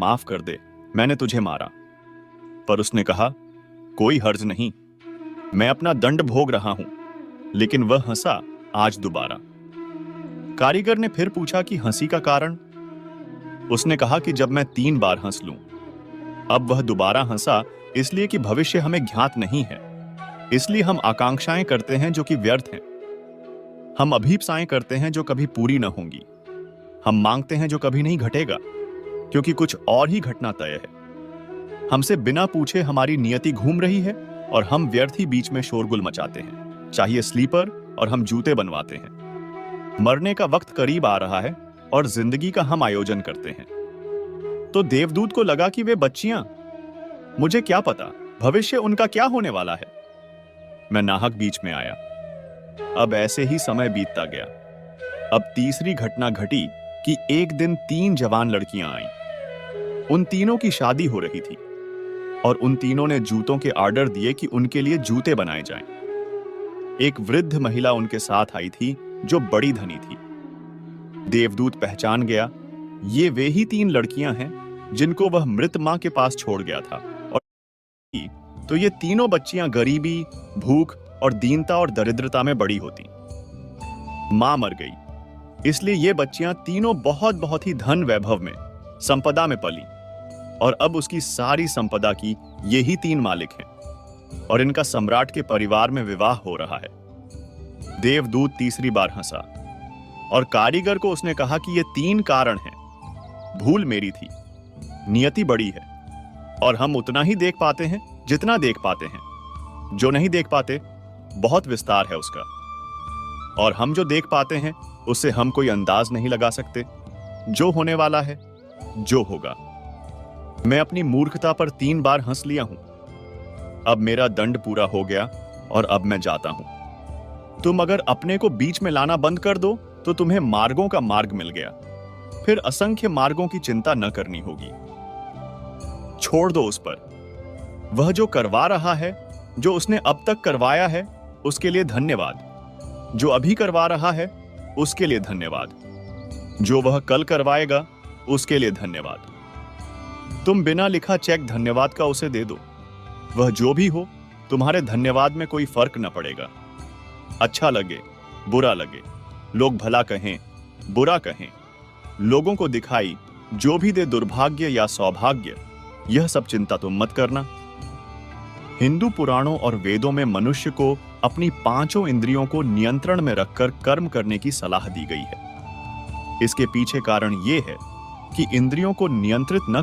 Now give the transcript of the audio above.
माफ कर दे, मैंने तुझे मारा। पर उसने कहा, कोई हर्ज नहीं, मैं अपना दंड भोग रहा हूं। लेकिन वह हंसा आज दोबारा। कारीगर ने फिर पूछा कि हंसी का कारण। उसने कहा कि जब मैं 3 बार हंस लूं। अब वह दोबारा हंसा इसलिए कि भविष्य हमें ज्ञात नहीं है। इसलिए हम आकांक्षाएं करते हैं जो कि व्यर्थ हैं। हम अभीप्साएं करते हैं जो कभी पूरी न होंगी। हम मांगते हैं जो कभी नहीं घटेगा, क्योंकि कुछ और ही घटना तय है। हमसे बिना पूछे हमारी नियति घूम रही है और हम व्यर्थ ही बीच में शोरगुल मचाते हैं। चाहिए स्लीपर और हम जूते बनवाते हैं। मरने का वक्त करीब आ रहा है और जिंदगी का हम आयोजन करते हैं। तो देवदूत को लगा कि वे बच्चियां, मुझे क्या पता भविष्य उनका क्या होने वाला है। मैं नाहक बीच में आया। अब ऐसे ही समय बीतता गया। अब तीसरी घटना घटी कि एक दिन 3 जवान लड़कियां आईं। उन तीनों की शादी हो रही थी और उन तीनों ने जूतों के ऑर्डर दिए कि उनके लिए जूते बनाए जाएं। एक वृद्ध महिला उनके साथ आई थी जो बड़ी धनी थी। देवदूत पहचान गया, ये वे ही 3 लड़कियां हैं जिनको वह मृत मां के पास छोड़ गया था। और तो ये तीनों बच्चियां गरीबी, भूख और दीनता और दरिद्रता में बड़ी होती। मां मर गई, इसलिए ये बच्चियां तीनों बहुत बहुत ही धन वैभव में, संपदा में पली। और अब उसकी सारी संपदा की ये ही 3 मालिक हैं और इनका सम्राट के परिवार में विवाह हो रहा है। देवदूत तीसरी बार हंसा और कारीगर को उसने कहा कि ये 3 कारण हैं। भूल मेरी थी, नियति बड़ी है और हम उतना ही देख पाते हैं जितना देख पाते हैं। जो नहीं देख पाते बहुत विस्तार है उसका, और हम जो देख पाते हैं उससे हम कोई अंदाज नहीं लगा सकते। जो होने वाला है, जो होगा। मैं अपनी मूर्खता पर 3 बार हंस लिया हूं। अब मेरा दंड पूरा हो गया और अब मैं जाता हूं। तुम अगर अपने को बीच में लाना बंद कर दो तो तुम्हें मार्गों का मार्ग मिल गया। फिर असंख्य मार्गों की चिंता न करनी होगी। छोड़ दो उस पर। वह जो करवा रहा है, जो उसने अब तक करवाया है, उसके लिए धन्यवाद। जो अभी करवा रहा है उसके लिए धन्यवाद। जो वह कल करवाएगा उसके लिए धन्यवाद। तुम बिना लिखा चेक धन्यवाद का उसे दे दो। वह जो भी हो, तुम्हारे धन्यवाद में कोई फर्क न पड़ेगा। अच्छा लगे, बुरा लगे, लोग भला कहें, बुरा कहें, लोगों को दिखाई जो भी दे दुर्भाग्य या सौभाग्य, यह सब चिंता तुम मत करना। हिंदू पुराणों और वेदों में मनुष्य को अपनी 5 इंद्रियों को नियंत्रण में रखकर कर्म करने की सलाह दी गई है। इसके पीछे कारण यह है कि इंद्रियों को नियंत्रित न